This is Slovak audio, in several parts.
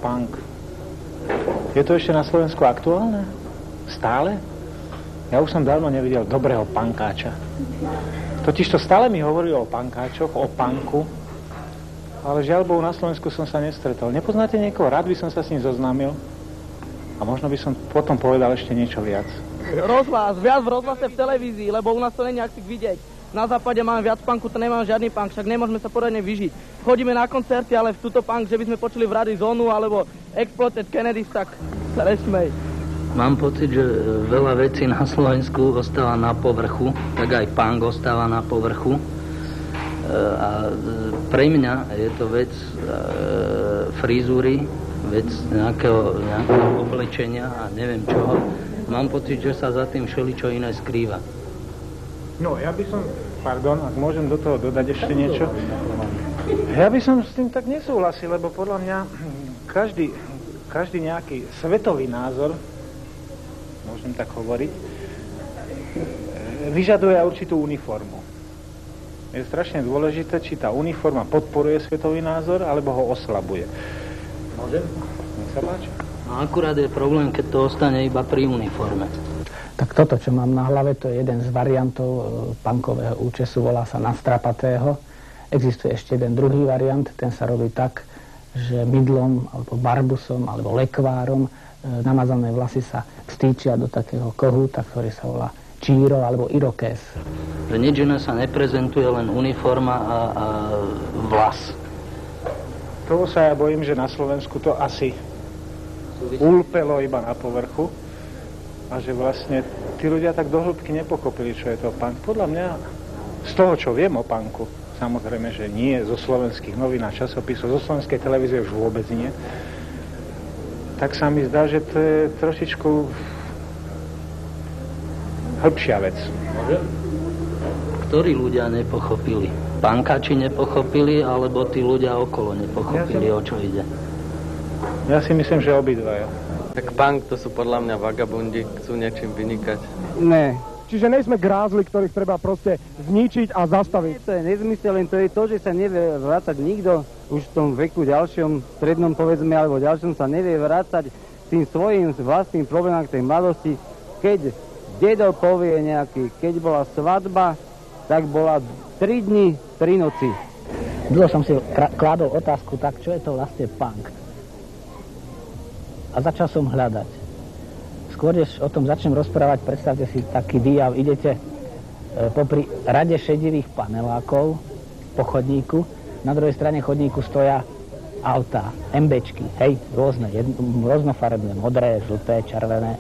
Punk. Je to ešte na Slovensku aktuálne? Stále? Ja už som dávno nevidel dobrého punkáča. Totižto stále mi hovorili o punkáčoch, o punku, ale žiaľ Bohu, na Slovensku som sa nestretol. Nepoznáte niekoho? Rád by som sa s ním zoznámil a možno by som potom povedal ešte niečo viac. Rozhlas, viac v rozhlase, v televízii, lebo u nás to není ak si vidieť. Na západe máme viac punku, to nemám žiadny punk, však nemôžeme sa poriadne vyžiť. Chodíme na koncerty, ale v túto punk, že by sme počuli v Rady Zónu alebo Exploited Kennedys, tak sa nesmej. Mám pocit, že veľa vecí na Slovensku ostáva na povrchu, tak aj punk ostáva na povrchu. A pre mňa je to vec frizúry, vec nejakého oblečenia a neviem čoho. Mám pocit, že sa za tým všeličo iné skrýva. No, ja by som, ak môžem do toho dodať ešte niečo. Ja by som s tým tak nesúhlasil, lebo podľa mňa každý nejaký svetový názor, môžem tak hovoriť, vyžaduje určitú uniformu. Je strašne dôležité, či tá uniforma podporuje svetový názor, alebo ho oslabuje. Môžem? Nech sa páči. A akurát je problém, keď to ostane iba pri uniforme. Tak toto, čo mám na hlave, to je jeden z variantov punkového účesu, volá sa nastrapatého. Existuje ešte jeden druhý variant, ten sa robí tak, že mydlom, alebo barbusom, alebo lekvárom namazané vlasy sa vstýčia do takého kohúta, ktorý sa volá číro alebo irokés. Že nič iné sa neprezentuje, len uniforma a vlas. Toho sa ja bojím, že na Slovensku to asi ulpelo iba na povrchu a že vlastne tí ľudia tak do hĺbky nepochopili, čo je to punk. Podľa mňa, z toho, čo viem o punku, samozrejme, že nie zo slovenských novín a časopisov, zo slovenskej televízie už vôbec nie, tak sa mi zdá, že to je trošičku hĺbšia vec. Ktorí ľudia nepochopili? Punkáči nepochopili, alebo tí ľudia okolo nepochopili, o čo ide? Ja si myslím, že obidvaja. Tak punk to sú podľa mňa vagabundi, chcú niečím vynikať. Ne. Čiže nejsme grázli, ktorých treba proste zničiť a zastaviť. To je nezmysel, len to je to, že sa nevie vrácať nikto už v tom veku ďalšom, strednom povedzme, alebo ďalšom sa nevie vrácať tým svojim vlastným problémom tej mladosti. Keď dedo povie nejaký, keď bola svadba, tak bola 3 dni, 3 noci. Dlho som si kládol otázku, tak čo je to vlastne punk? A začal som hľadať. Skôr, než o tom začnem rozprávať, predstavte si taký výjav. Idete popri rade šedivých panelákov po chodníku. Na druhej strane chodníku stoja autá, MBčky, hej, rôzne, rôznofarebné, modré, žlté, červené.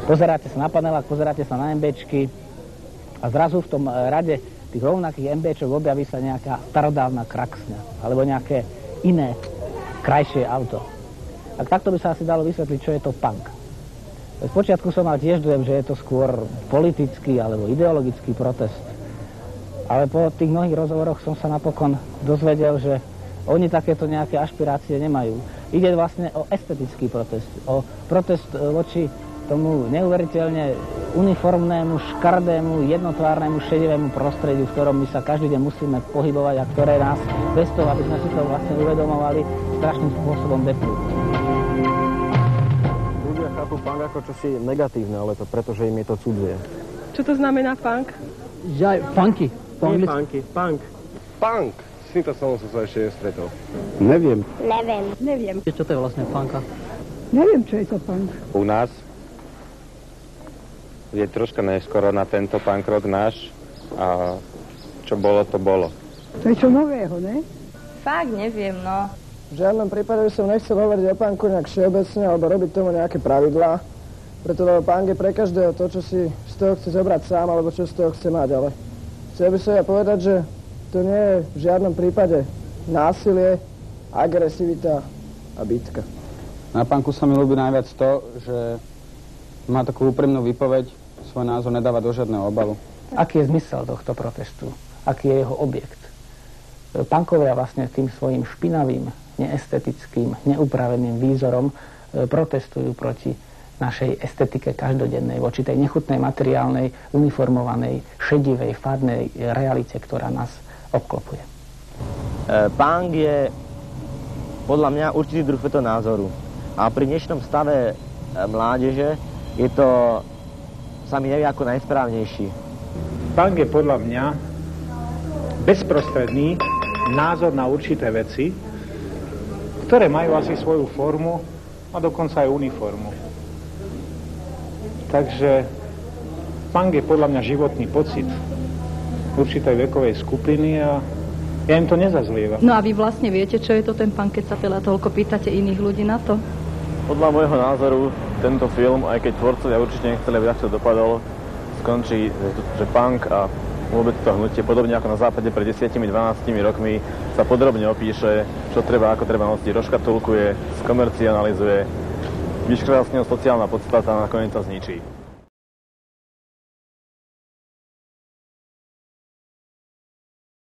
Pozeráte sa na panelák, pozeráte sa na MBčky a zrazu v tom rade tých rovnakých MBčok objaví sa nejaká starodávna kraksňa alebo nejaké iné, krajšie auto. A takto by sa asi dalo vysvetliť, čo je to punk. Spočiatku som mal tiež dojem, že je to skôr politický alebo ideologický protest. Ale po tých mnohých rozhovoroch som sa napokon dozvedel, že oni takéto nejaké ašpirácie nemajú. Ide vlastne o estetický protest, o protest voči tomu neuveriteľne uniformnému, škardému, jednotvárnemu, šedivému prostrediu, v ktorom my sa každý deň musíme pohybovať a ktoré nás bez toho, aby sme si to vlastne uvedomovali, strašným spôsobom deplú. Ľudia chápu punk ako čosi negatívne, ale to preto, že im je to cudzie. Čo to znamená punk? Funky. Nie funky, punk. Punk. S týmto slovom som sa ešte nestretol. Neviem. Čo to je vlastne punka? Neviem, čo je to punk. U nás je troška neskoro na tento punk rock náš a čo bolo, to bolo. To je čo nového, ne? Fakt neviem, no. V žiadnom prípade som nechcel hovoriť o punku nejak všeobecne alebo robiť tomu nejaké pravidlá, pretože punk je pre každého to, čo si z toho chce zobrať sám alebo čo z toho chce mať, ale chcel by som ja povedať, že to nie je v žiadnom prípade násilie, agresivita a bitka. Na punku sa mi ľúbi najviac to, že má takú úprimnú výpoveď, svoj názor nedáva do žiadneho obalu. Aký je zmysel tohto protestu? Aký je jeho objekt? Punkovia vlastne tým svojim špinavým, neestetickým, neupraveným výzorom protestujú proti našej estetike každodennej, voči tej nechutnej, materiálnej, uniformovanej, šedivej, fádnej realite, ktorá nás obklopuje. Punk je podľa mňa určitý druh svetonázoru. A pri dnešnom stave mládeže je to, sa mi javí ako najsprávnejší. Punk je podľa mňa bezprostredný názor na určité veci, ktoré majú asi svoju formu a dokonca aj uniformu. Takže punk je podľa mňa životný pocit určitej vekovej skupiny a ja im to nezazlievam. No a vy vlastne viete, čo je to ten punk, keď sa teda toľko pýtate iných ľudí na to? Podľa môjho názoru tento film, aj keď tvorcovia určite nechceli, aby takto dopadol, skončí, že punk a vôbec to hnutie, podobne ako na západe pred 10-12 rokmi, sa podrobne opíše, čo treba, ako treba nosiť, rozškatulkuje, skomercionalizuje, vyškrásne sociálna podstata a nakoniec sa zničí.